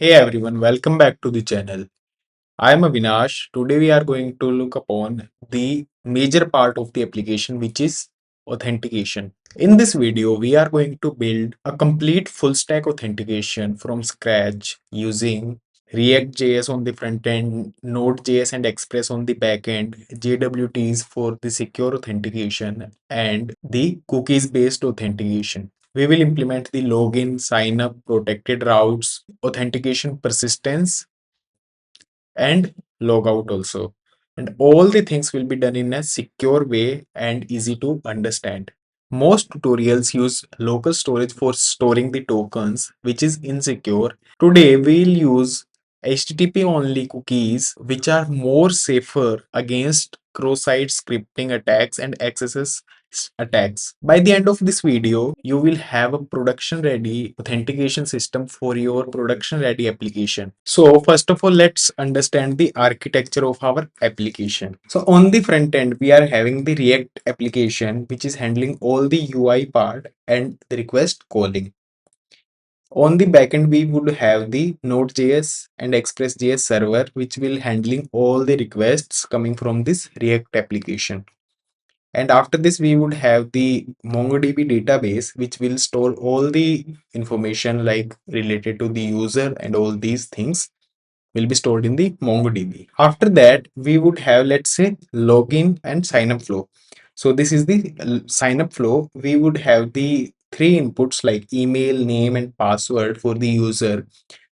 Hey everyone, welcome back to the channel. I am Avinash. Today we are going to look upon the major part of the application, which is authentication. In this video, we are going to build a complete full stack authentication from scratch using React.js on the front end, Node.js and Express on the back end, JWTs for the secure authentication, and the cookies based authentication. We will implement the login, sign up, protected routes, authentication persistence, and logout also. And all the things will be done in a secure way and easy to understand. Most tutorials use local storage for storing the tokens, which is insecure. Today, we'll use HTTP only cookies, which are more safer against cross-site scripting attacks and XSS attacks. By the end of this video, you will have a production ready authentication system for your production ready application. So first of all, let's understand the architecture of our application. So on the front end, we are having the React application, which is handling all the UI part and the request calling. On the backend, we would have the Node.js and Express.js server, which will handling all the requests coming from this React application. And after this, we would have the MongoDB database, which will store all the information like related to the user and all these things will be stored in the MongoDB. After that, we would have, let's say, login and sign up flow. So this is the sign up flow. We would have the three inputs like email, name, and password for the user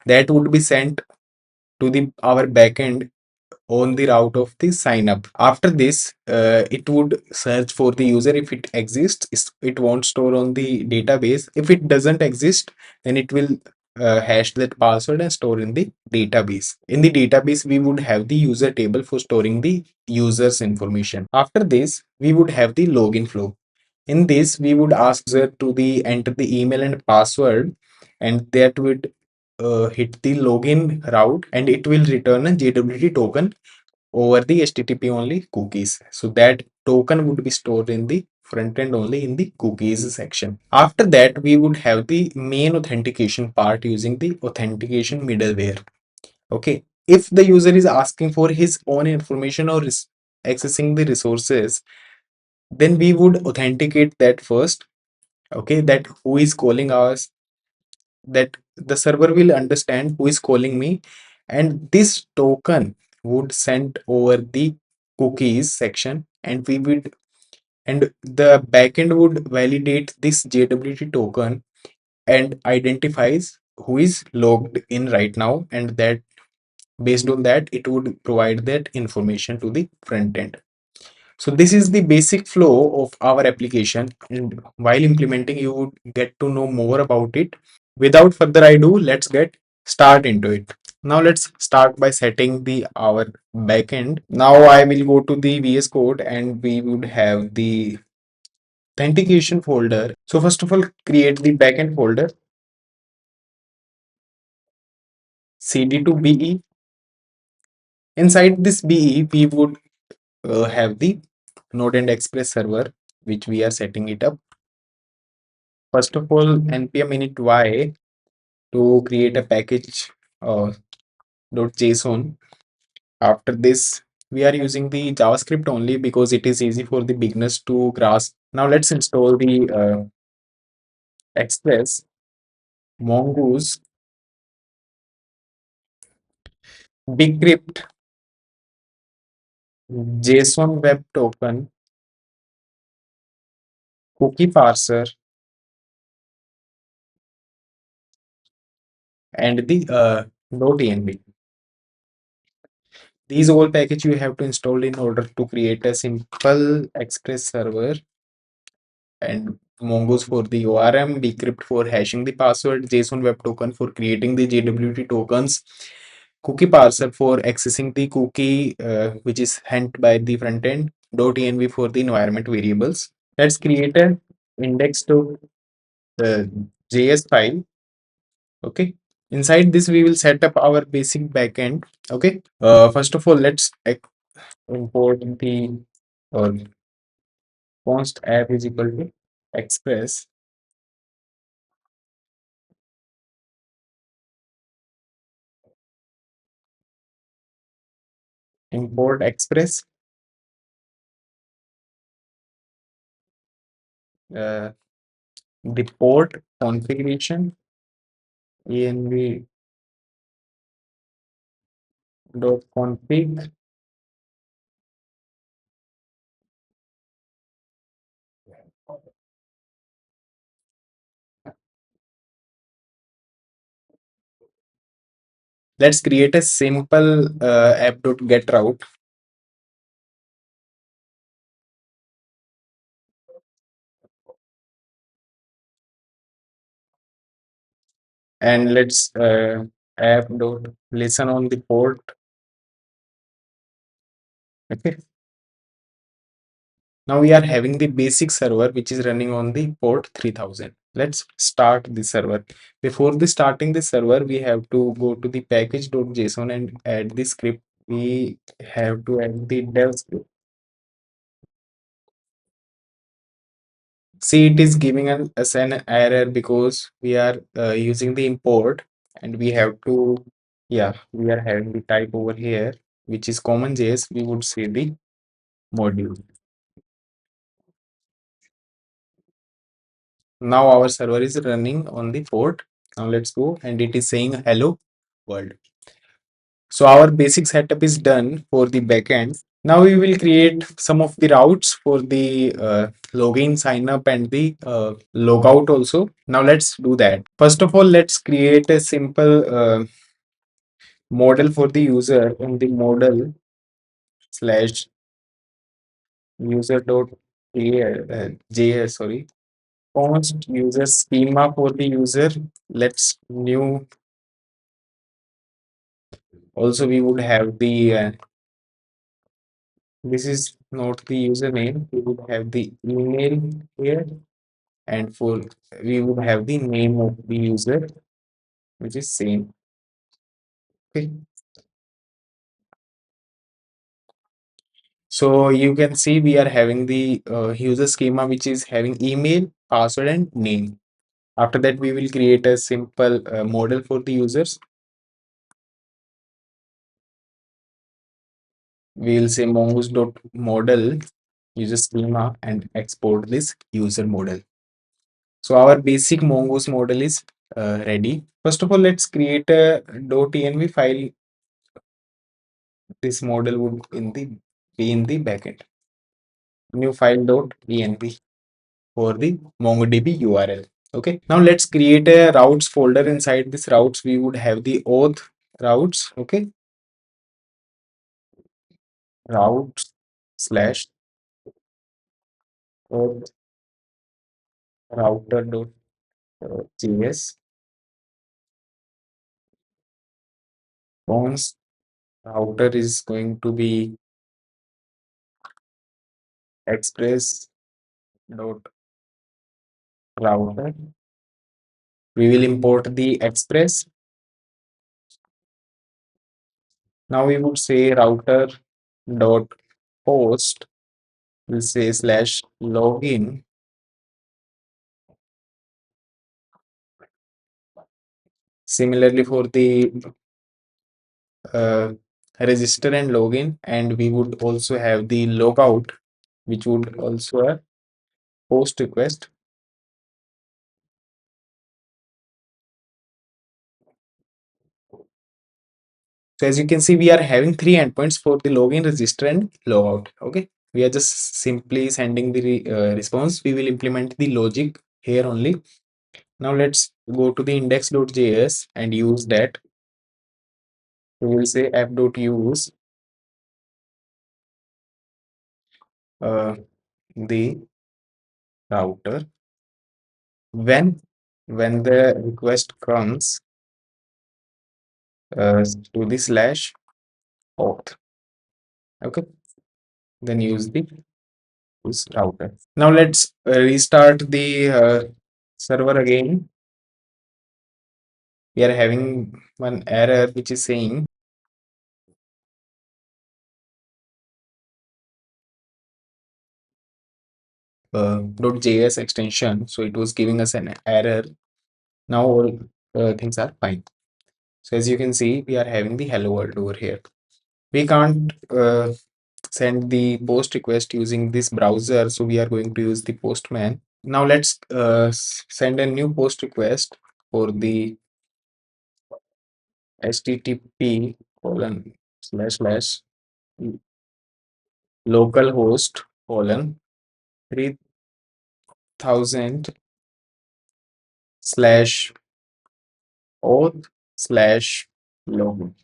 that would be sent to the our backend on the route of the sign up. After this, it would search for the user. If it exists, it won't store on the database. If it doesn't exist, then it will hash that password and store in the database. In the database, we would have the user table for storing the user's information. After this, we would have the login flow. In this, we would ask user to the enter the email and password, and that would hit the login route, and it will return a JWT token over the HTTP only cookies. So that token would be stored in the front end only in the cookies section. After that, we would have the main authentication part using the authentication middleware. Okay. If the user is asking for his own information or is accessing the resources, then we would authenticate that first. Okay. That who is calling us, that the server will understand who is calling me, and this token would send over the cookies section, and we would and the backend would validate this JWT token and identifies who is logged in right now, and that based on that it would provide that information to the front end. So this is the basic flow of our application, and while implementing you would get to know more about it. Without further ado, let's get start into it. Now let's start by setting the our backend. Now I will go to the VS Code and we would have the authentication folder. So first of all, create the backend folder, cd to be. Inside this be, we would have the Node and Express server, which we are setting it up. First of all, npm init y to create a package .json. After this, we are using the JavaScript only because it is easy for the beginners to grasp. Now let's install the Express, Mongoose, bcrypt, JSON Web Token, cookie parser, and the Node.env. These all package you have to install in order to create a simple Express server, and Mongoose for the ORM, bcrypt for hashing the password, JSON Web Token for creating the JWT tokens, cookie parser for accessing the cookie which is sent by the front end, .env for the environment variables. Let's create an index to the JS file. Okay. Inside this, we will set up our basic backend. Okay. First of all, let's import the or const app is equal to express. import express, uh, the port configuration env dot config. Let's create a simple app.get route, and let's app.listen on the port. Okay. Now we are having the basic server which is running on the port 3000. Let's start the server. Before the starting the server, we have to go to the package.json and add the script. We have to add the dev script. See, it is giving us an error because we are using the import, and we have to, yeah, we are having the type over here, which is common JS. We would say the module. Now our server is running on the port. Now let's go, and it is saying hello world. So our basic setup is done for the backend. Now we will create some of the routes for the login, sign up, and the logout also. Now let's do that. First of all, let's create a simple model for the user in the model slash user dot js, sorry, const user schema for the user. Let's new. Also, we would have the this is not the username. We would have the email here, and for we would have the name of the user, which is same. Okay. So you can see we are having the user schema, which is having email, password, and name. After that, we will create a simple model for the users. We will say mongoose.model user schema and export this user model. So our basic mongoose model is ready. First of all, let's create a .env file. This model would be in the backend. New file .env for the MongoDB URL. Okay. Now let's create a routes folder. Inside this routes, we would have the auth routes. Okay. Routes slash auth router.js const router is going to be express dot router. We will import the express. Now we would say router dot host. We'll say slash login. Similarly for the uh, register and login, and we would also have the logout, which would also a post request. So as you can see, we are having three endpoints for the login, register, and logout. Okay, we are just simply sending the response. We will implement the logic here only. Now let's go to the index.js and use that. We will say app.use uh, the router when the request comes to the slash auth. Okay, then use the use router. Now let's restart the server again. We are having one error which is saying .js extension. So it was giving us an error. Now all things are fine. So as you can see, we are having the hello world over here. We can't send the post request using this browser, so we are going to use the postman. Now let's send a new post request for the http colon slash slash localhost colon 3000 slash auth slash login.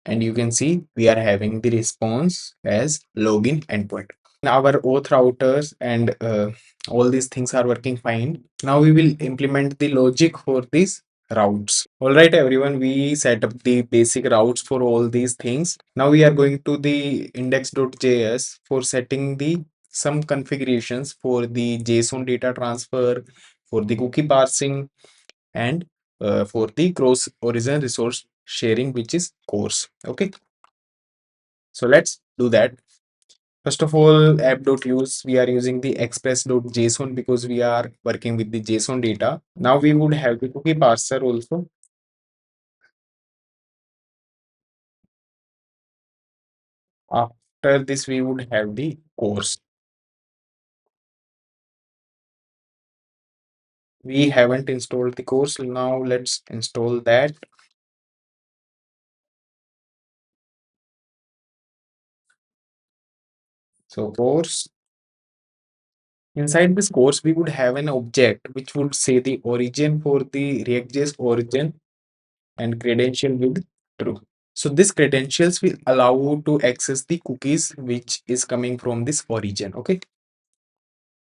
And you can see we are having the response as login endpoint. Our auth routers and all these things are working fine. Now we will implement the logic for these routes. All right, everyone, we set up the basic routes for all these things. Now we are going to the index.js for setting the some configurations for the JSON data transfer, for the cookie parsing, and for the cross origin resource sharing, which is course. Okay, so let's do that. First of all, app.use, we are using the express.json because we are working with the JSON data. Now we would have the cookie parser also. After this, we would have the course. We haven't installed the course. Now let's install that. So course. Inside this course, we would have an object which would say the origin for the React.js origin and credential with true. So this credentials will allow you to access the cookies which is coming from this origin. Okay.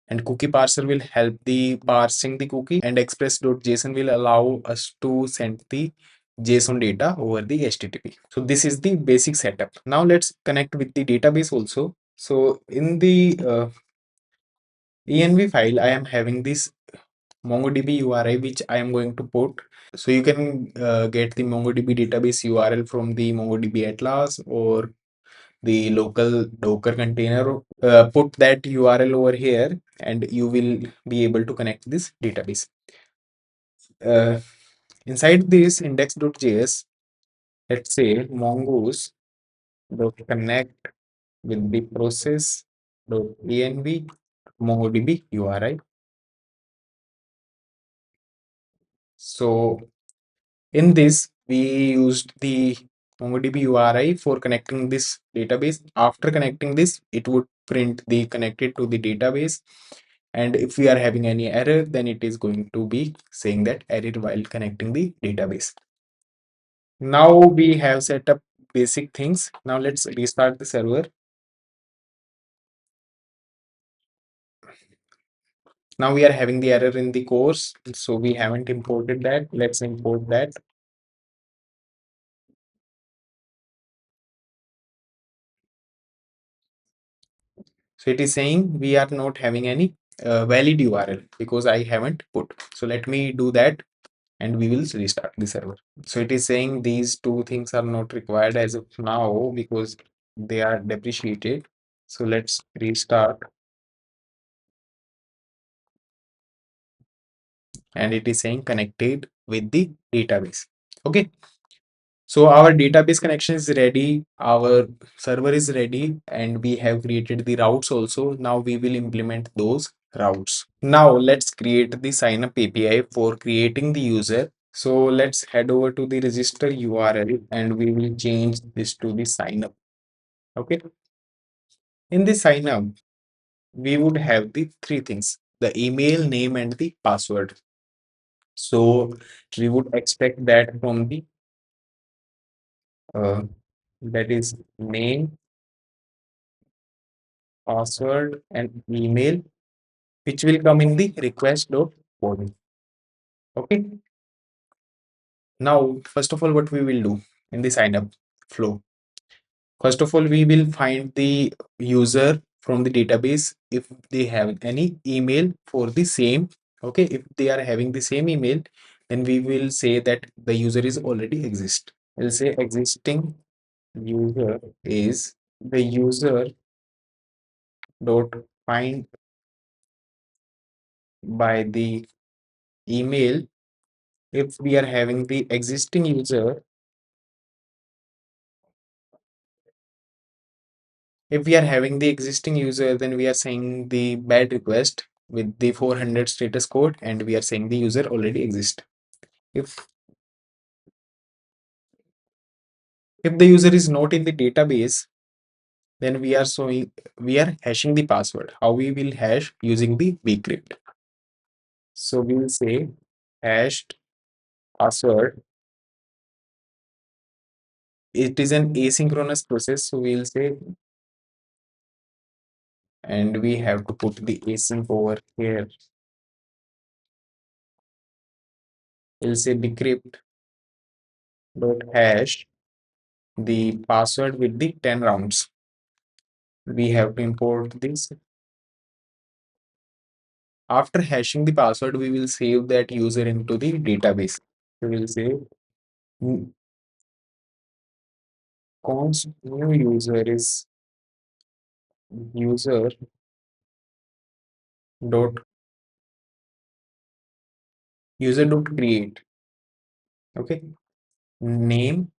And cookie parser will help the parsing the cookie, and express.json will allow us to send the JSON data over the HTTP. So this is the basic setup. Now let's connect with the database also. So in the env file, I am having this MongoDB URI which I am going to put. So you can get the MongoDB database URL from the MongoDB Atlas or the local Docker container. Put that URL over here and you will be able to connect this database. Uh, Inside this index.js, let's say mongoose dot connect with the process dot env MongoDB URI. So in this, we used the MongoDB URI for connecting this database. After connecting this, it would print the connected to the database. And if we are having any error, then it is going to be saying that error while connecting the database. Now we have set up basic things. Now let's restart the server. Now we are having the error in the course. So we haven't imported that. Let's import that. So it is saying we are not having any valid URL because I haven't put. So let me do that and we will restart the server. So it is saying these two things are not required as of now because they are depreciated. So let's restart, and it is saying connected with the database. Okay. So our database connection is ready, our server is ready, and we have created the routes also. Now we will implement those routes. Now let's create the sign up API for creating the user. So let's head over to the register URL and we will change this to the sign up. Okay. In the sign up, we would have the three things: the email, name, and the password. So we would expect that from the uh, that is name, password, and email, which will come in the request body. Okay. Now, first of all, what we will do in the sign up flow. First of all, we will find the user from the database if they have any email for the same. Okay, if they are having the same email, then we will say that the user is already exist. We'll say existing user is the user dot find by the email. If we are having the existing user, If we are having the existing user, then we are saying the bad request with the 400 status code, and we are saying the user already exists. If if the user is not in the database, then we are hashing the password. How we will hash? Using the bcrypt. So we will say hashed password. It is an asynchronous process, so we'll say, and we have to put the async over here. We'll say bcrypt dot hash the password with the 10 rounds. We have to import this. After hashing the password, we will save that user into the database. We will say const new user is user dot dot create. Okay, name,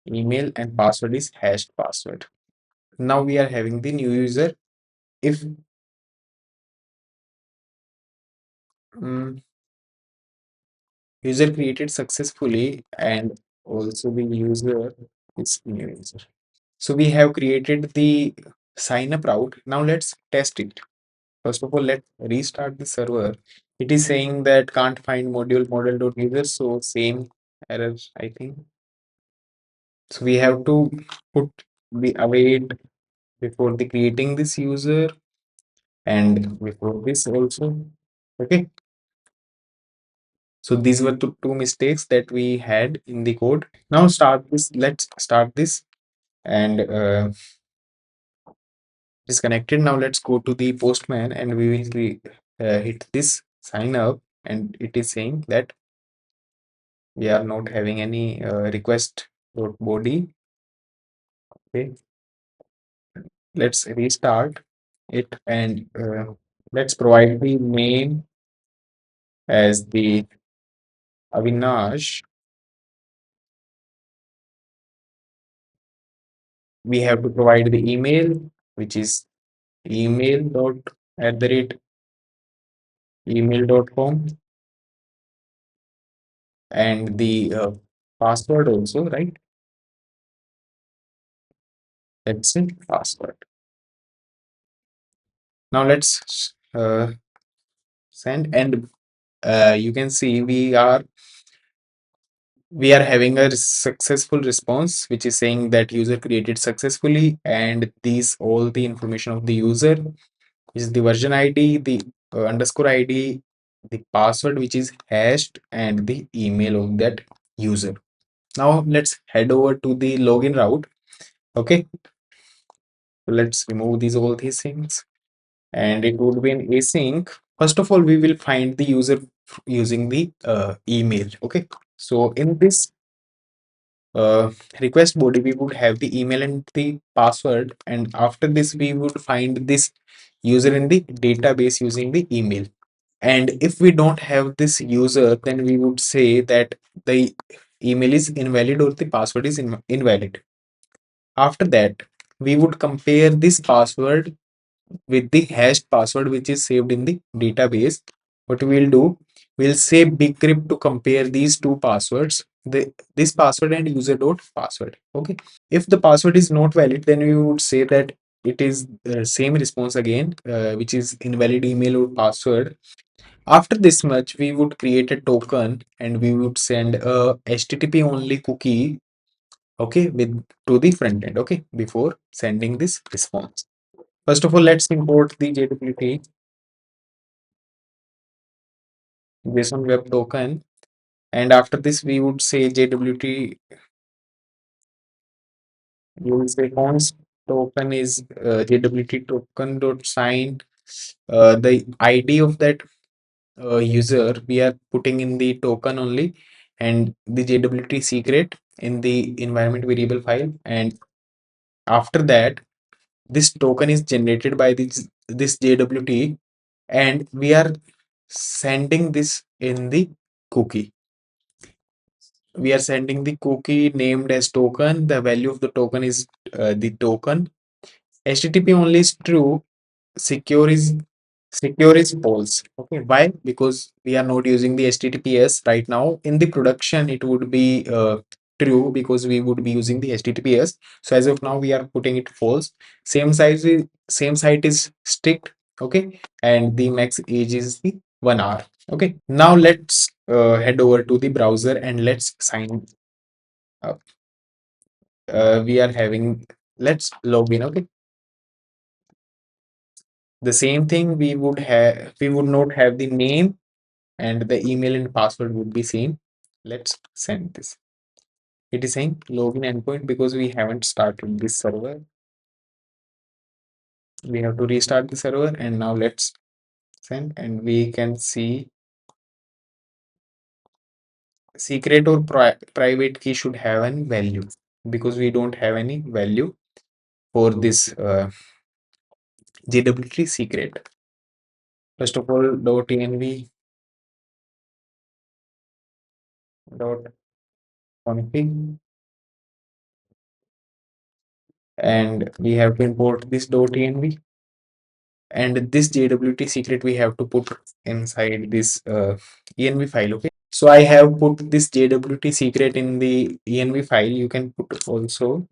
email, and password is hashed password. Now we are having the new user. If mm, user created successfully, and also the user is new user. So we have created the sign up route. Now let's test it. First of all, let's restart the server. It is saying that can't find model.user, so same error, I think. So we have to put the await before the creating this user and before this also. Okay. So these were two mistakes that we had in the code. Now start this. Let's start this and disconnected. Now let's go to the postman and we will hit this sign up, and it is saying that we are not having any request body. Okay, let's restart it and let's provide the name as the Avinash. We have to provide the email, which is email dot at the rate email.com, and the password also, right? That's it, password. Now let's send, and you can see we are having a successful response, which is saying that user created successfully, and these all the information of the user is the version ID, the underscore ID, the password which is hashed, and the email of that user. Now let's head over to the login route. Okay, let's remove all these things, and it would be an async. First of all, we will find the user using the email. Okay, so in this uh, request body, we would have the email and the password, and after this we would find this user in the database using the email. And if we don't have this user, then we would say that the email is invalid or the password is invalid. After that, we would compare this password with the hashed password which is saved in the database. What we'll do, we'll say bcrypt to compare these two passwords, this password and user dot password. Okay, if the password is not valid, then we would say that it is same response again, which is invalid email or password. After this much, we would create a token and we would send a http only cookie, okay, with to the front end, okay, before sending this response. First of all, let's import the JWT JSON Web Token, and after this, we would say JWT. You will say const token is JWT token dot signed. The ID of that user we are putting in the token only, and the JWT secret in the environment variable file. And after that, this token is generated by this JWT, and we are sending this in the cookie. We are sending the cookie named as token. The value of the token is the token, HTTP only is true, secure is false. Okay, why? Because we are not using the HTTPS right now. In the production, it would be true because we would be using the HTTPS. So as of now, we are putting it false. Same site is strict. Okay, and the max age is the 1 hour. Okay, now let's head over to the browser and let's sign up. We are having, let's log in. Okay, the same thing we would have, we would not have the name and the email and password would be same. Let's send this. It is saying login endpoint because we haven't started this server. We have to restart the server and now let's send, and we can see secret or private key should have any value because we don't have any value for this JWT secret. First of all, .env dot config, and we have to import this .env, and this JWT secret we have to put inside this env file. Okay, so I have put this JWT secret in the env file. You can put also.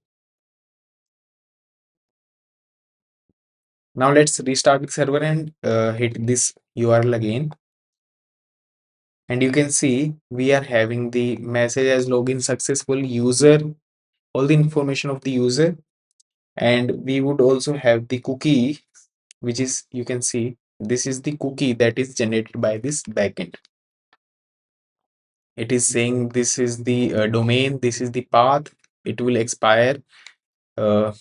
Now let's restart the server and hit this URL again, and you can see we are having the message as login successful user, all the information of the user, and we would also have the cookie, which is, you can see this is the cookie that is generated by this backend. It is saying this is the domain, this is the path, it will expire uh,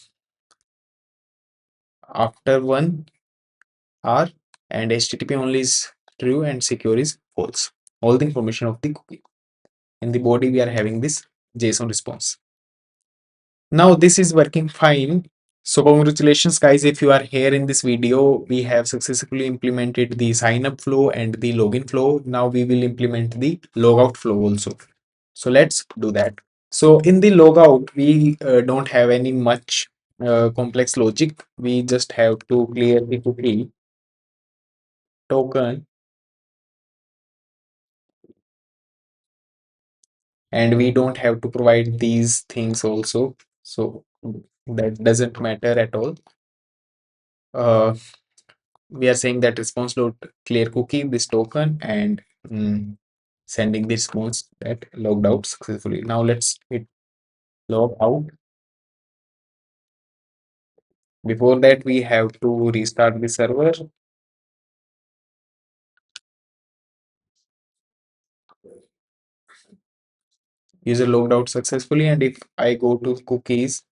after 1 hour, and HTTP only is true and secure is false. All the information of the cookie. In the body, we are having this JSON response. Now this is working fine. So congratulations guys, if you are here in this video, we have successfully implemented the sign up flow and the login flow. Now we will implement the logout flow also. So let's do that. So in the logout, we don't have any much complex logic. We just have to clear the cookie token, and we don't have to provide these things also. So that doesn't matter at all. Uh, we are saying that response dot clear cookie this token, and sending the response that logged out successfully. Now let's hit log out. Before that, we have to restart the server. User logged out successfully, and if I go to cookies,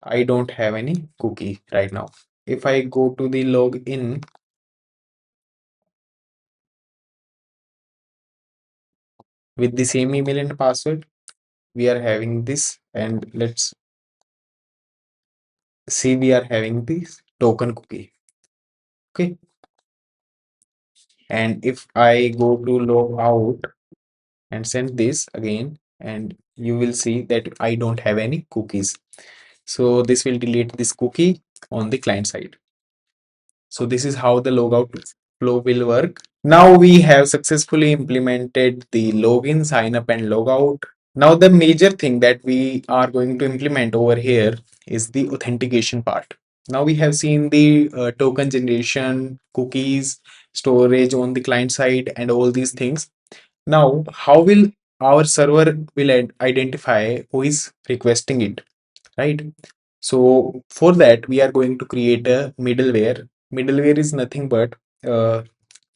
I don't have any cookie right now. If I go to the login, with the same email and password, we are having this, and let's see, we are having this token cookie. Okay, and if I go to log out and send this again, and you will see that I don't have any cookies. So this will delete this cookie on the client side. So this is how the logout flow will work. Now we have successfully implemented the login, sign up, and logout. Now the major thing that we are going to implement over here is the authentication part. Now we have seen the token generation, cookies, storage on the client side, and all these things. Now, how will our server will identify who is requesting it, right? So for that, we are going to create a middleware. Middleware is nothing but a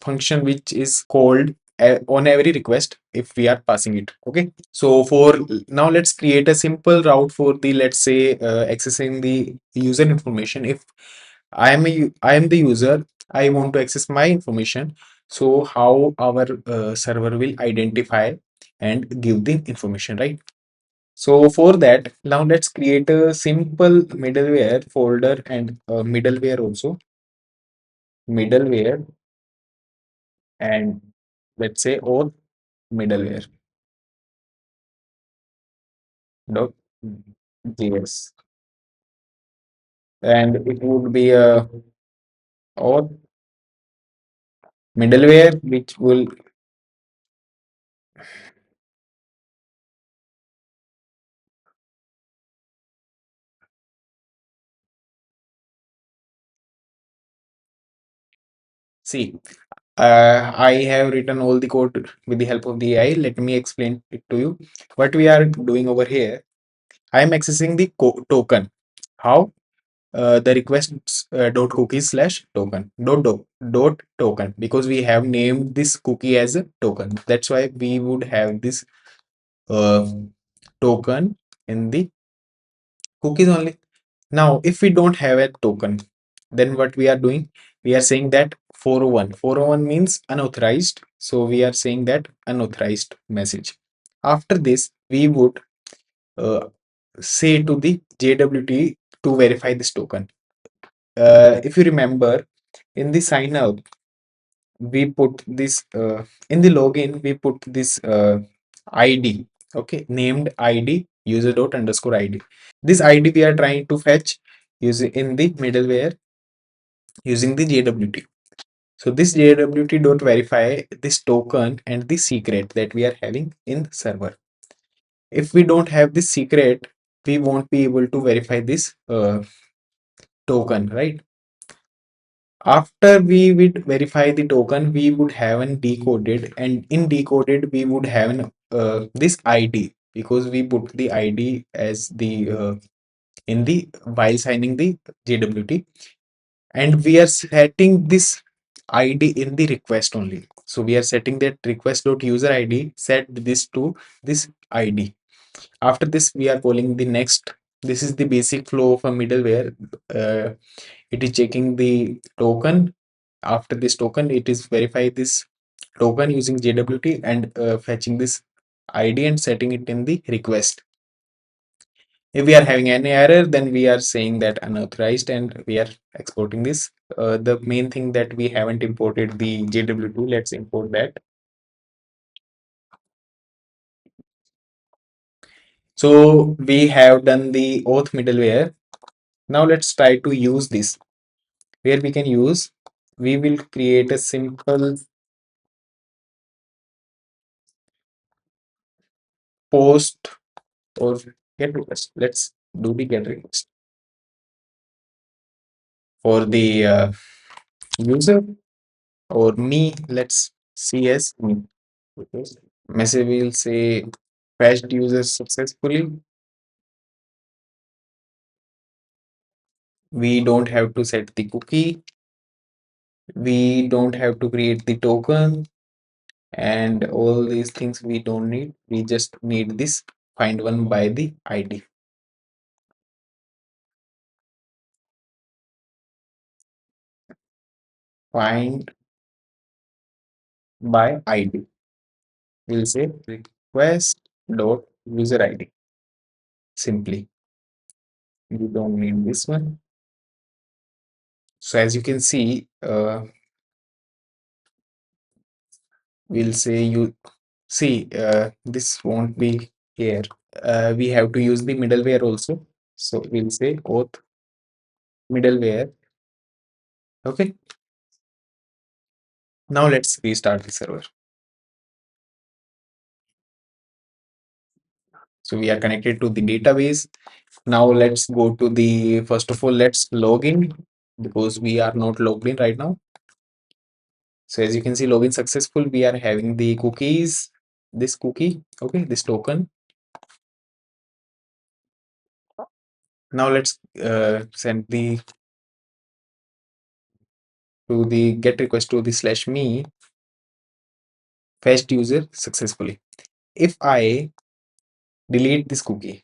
function which is called on every request if we are passing it. Okay. So for now, let's create a simple route for the, let's say, accessing the user information. If I am the user, I want to access my information. So how our server will identify and give the information, right? So for that, now let's create a simple middleware folder and middleware also, middleware, and let's say all middleware dot js. and it would be a auth middleware which will see. I have written all the code with the help of the AI. Let me explain it to you. What we are doing over here, I am accessing the token. How? The requests dot cookies slash token dot token, because we have named this cookie as a token. That's why we would have this uh, token in the cookies only. Now, if we don't have a token, then what we are doing, we are saying that 401. 401 means unauthorized. So we are saying that unauthorized message. After this, we would uh, say to the JWT to verify this token. If you remember, in the sign up, we put this in the login, we put this ID, okay, named ID user dot underscore ID. This ID we are trying to fetch using in the middleware using the JWT. So this JWT dot verify this token and the secret that we are having in server. If we don't have this secret, we won't be able to verify this token, right? After we would verify the token, we would have an decoded, and in decoded we would have an, this ID, because we put the ID as the in the while signing the JWT, and we are setting this ID in the request only. So we are setting that request dot user ID set this to this ID. After this, we are calling the next. This is the basic flow of a middleware. Uh, it is checking the token. After this token, it is verify this token using JWT and fetching this ID and setting it in the request. If we are having any error, then we are saying that unauthorized and we are exporting this. The main thing that we haven't imported the JW2, let's import that. So we have done the auth middleware. Now let's try to use this. Where we can use, we will create a simple post or get request. Let's do the get request for the user or me. Let's see as me. Okay. Message will say fetched user successfully. We don't have to set the cookie. We don't have to create the token and all these things we don't need. We just need this find one by the ID. Find by ID. We'll say request dot user ID. Simply. We don't need this one. So as you can see, we'll say you see this won't be here. We have to use the middleware also. So we'll say auth middleware. Okay. Now let's restart the server. So we are connected to the database. Now let's go to the, first of all, let's log in because we are not logged in right now. So as you can see, login successful. We are having the cookies, this cookie, okay, this token. Now let's send the to the get request to the slash me fetched user successfully. If I delete this cookie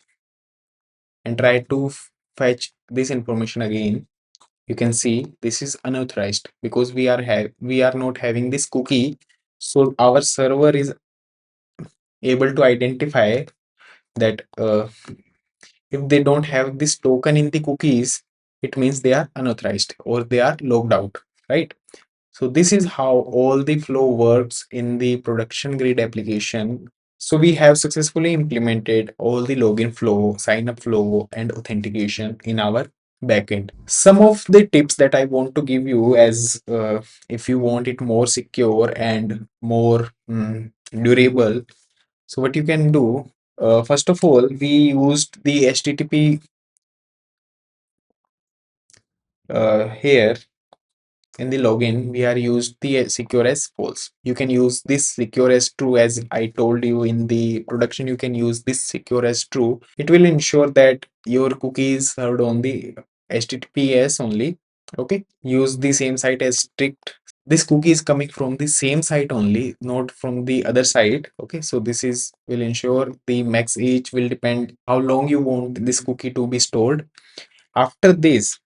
and try to fetch this information again, you can see this is unauthorized because we are not having this cookie. So our server is able to identify that if they don't have this token in the cookies, it means they are unauthorized or they are logged out, right? So this is how all the flow works in the production grade application. So we have successfully implemented all the login flow, sign up flow, and authentication in our backend. Some of the tips that I want to give you, as if you want it more secure and more durable, so what you can do, first of all, we used the HTTP here in the login. We are used the secure as false. You can use this secure as true, as I told you in the production. You can use this secure as true. It will ensure that your cookie is served on the HTTPS only. Okay, use the same site as strict. This cookie is coming from the same site only, not from the other site. Okay, so this is will ensure the max age will depend how long you want this cookie to be stored. After this,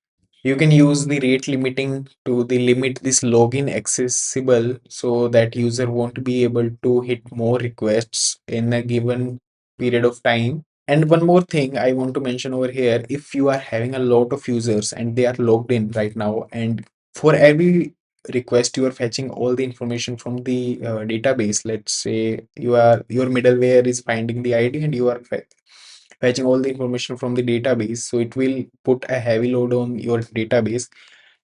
you can use the rate limiting to the limit this login accessible, so that user won't be able to hit more requests in a given period of time. And one more thing I want to mention over here, if you are having a lot of users and they are logged in right now, and for every request you are fetching all the information from the database. Let's say your middleware is finding the ID and you are fetching all the information from the database, so it will put a heavy load on your database.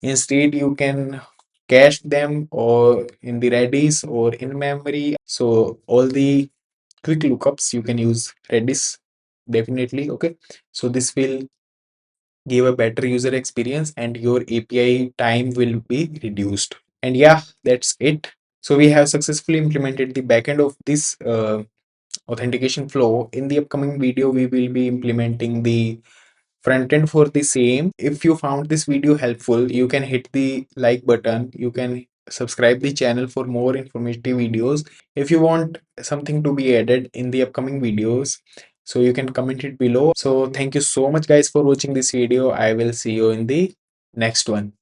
Instead, you can cache them or in the redis or in memory. So all the quick lookups you can use redis, definitely. Okay, so this will give a better user experience and your API time will be reduced. And yeah, that's it. So we have successfully implemented the backend of this authentication flow. In the upcoming video, we will be implementing the front end for the same. If you found this video helpful, you can hit the like button. You can subscribe the channel for more informative videos. If you want something to be added in the upcoming videos, so you can comment it below. So thank you so much guys for watching this video. I will see you in the next one.